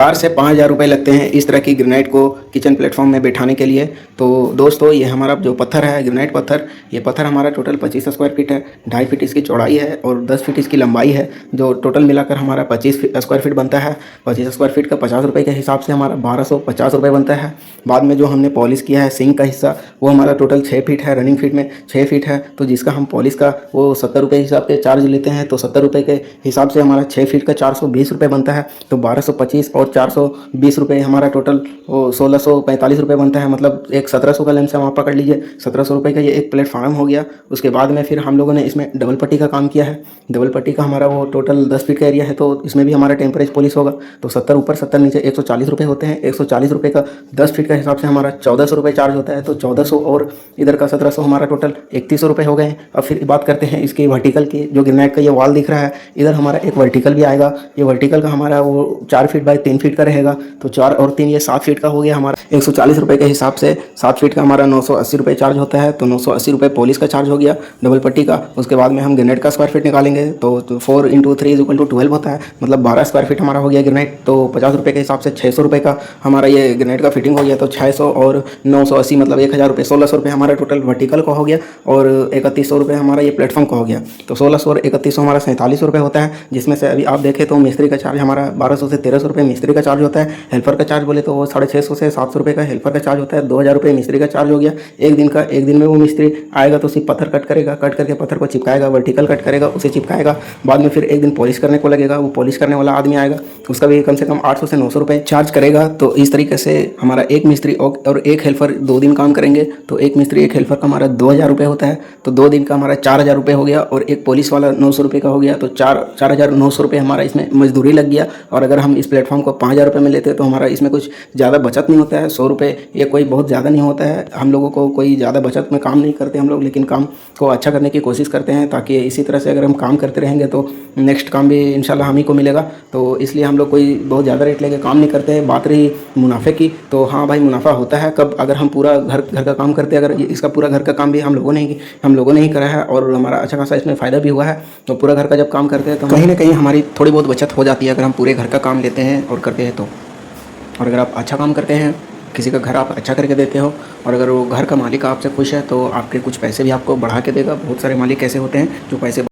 4 से 5,000 रुपये लगते हैं इस तरह की ग्रेनाइट को किचन प्लेटफॉर्म में बैठाने के लिए। तो दोस्तों ये हमारा जो पत्थर है ग्रेनाइट पत्थर, ये पत्थर हमारा टोटल 25 स्क्वायर फीट है, 2.5 फीट इसकी चौड़ाई है और 10 फीट इसकी लंबाई है, जो टोटल मिलाकर हमारा 25 स्क्वायर फीट बनता है। 25 स्क्वायर फीट का 50 रुपये के हिसाब से हमारा 1250 रुपये बनता है। बाद में जो हमने पॉलिश किया है सिंक का हिस्सा, वो हमारा टोटल 6 फीट है, रनिंग फीट में 6 फीट है, तो जिसका हम पॉलिश का वो 70 रुपये हिसाब के चार्ज लेते हैं। तो 70 रुपये के हिसाब से हमारा 6 फीट का 420 रुपये बनता है। तो 1225 और 420 रुपये हमारा टोटल वो 1645 रुपये बनता है। मतलब एक 1700 का लेंस हम आप पकड़ लीजिए, 1700 रुपये का ये एक प्लेटफार्म हो गया। उसके बाद में फिर हम लोगों ने इसमें डबल पट्टी का काम किया है। डबल पट्टी का हमारा वो टोटल 10 फीट का एरिया है, तो इसमें भी हमारा टेम्परेचर पॉलिश होगा। तो 70 ऊपर 70 नीचे 140 रुपये होते हैं। 140 रुपये का 10 फीट का हिसाब से हमारा 1400 रुपये चार्ज होता है। तो 1400 और इधर का 1700 हमारा टोटल 3100 रुपये हो गए। अब फिर बात करते हैं इसकी वर्टिकल की। जो ग्रेनाइट का ये वॉल दिख रहा है, इधर हमारा एक वर्टिकल भी आएगा। ये वर्टिकल का हमारा वो 4 फीट बाई 3 फीट का रहेगा। तो 4 और 3 ये 7 फीट का हो गया हमारा। 140 रुपये के हिसाब से 7 फीट का हमारा 980 रुपये चार्ज होता है। तो 980 रुपये पॉलिश का चार्ज हो गया डबल पट्टी का। उसके बाद में हम ग्रेनाइट का स्क्वायर फीट निकालेंगे, तो 4 × 3 = 12 होता है, मतलब 12 स्क्वायर फीट हमारा हो गया ग्रेनाइट। तो 50 रुपये के हिसाब से 600 रुपये का हमारा ये ग्रेनाइट का फिटिंग हो गया। तो 600 और 980 मतलब 1000 रुपये, 1600 रुपये हमारा टोटल वर्टिकल का हो गया और 3100 रुपये हमारा ये प्लेटफॉर्म का हो गया। तो 1600 और 3100 हमारा 4700 रुपये होता है, जिसमें से अभी आप देखें तो मिस्त्री का चार्ज हमारा 1200 से 1300 रुपये मिस्त्री का चार्ज होता है। हेल्पर का चार्ज बोले तो वो 650 से 700 रुपये का हेल्पर का चार्ज होता है। 2000 रुपये मिस्त्री का चार्ज हो गया एक दिन का। एक दिन में वो मिस्त्री आएगा तो सिर्फ पत्थर कट करेगा, कट करके पत्थर को चिपकाएगा, वर्टिकल कट करेगा, उसे चिपकाएगा। बाद में फिर एक दिन पॉलिश करने को लगेगा, वो पॉलिश करने वाला आदमी आएगा, उसका भी कम से कम 800 से 900 रुपये चार्ज करेगा। तो इस तरीके से हमारा एक मिस्त्री और एक हेल्पर 2 दिन काम करेंगे, तो एक मिस्त्री एक हेल्पर का हमारा 2000 रुपये होता है। तो 2 दिन का हमारा 4000 रुपये हो गया और एक पॉलिश वाला 900 रुपये का हो गया। तो 4900 रुपये हमारा इसमें मजदूरी लग गया। और अगर हम इस प्लेटफॉर्म को 5000 रुपये में लेते हैं तो हमारा इसमें कुछ ज़्यादा बचत नहीं होता है। 100 रुपये ये कोई बहुत ज़्यादा नहीं होता है। हम लोगों को कोई ज़्यादा बचत में काम नहीं करते हम लोग, लेकिन काम को अच्छा करने की कोशिश करते हैं, ताकि इसी तरह से अगर हम काम करते रहेंगे तो नेक्स्ट काम भी इंशाल्लाह हम ही को मिलेगा। तो इसलिए हम लोग कोई बहुत ज़्यादा रेट लेके काम नहीं करते हैं। बात रही मुनाफे की, तो हाँ भाई मुनाफा होता है कब, अगर हम पूरा घर का काम करते हैं। अगर इसका पूरा घर का काम भी हम लोगों ने ही करा है और हमारा अच्छा खासा इसमें फ़ायदा भी हुआ है। तो पूरा घर का जब काम करते हैं तो कहीं ना कहीं हमारी थोड़ी बहुत बचत हो जाती है, अगर हम पूरे घर का काम लेते हैं और करते हैं तो। और अगर आप अच्छा काम करते हैं, किसी का घर आप अच्छा करके देते हो, और अगर वो घर का मालिक आपसे खुश है, तो आपके कुछ पैसे भी आपको बढ़ा के देगा। बहुत सारे मालिक ऐसे होते हैं जो पैसे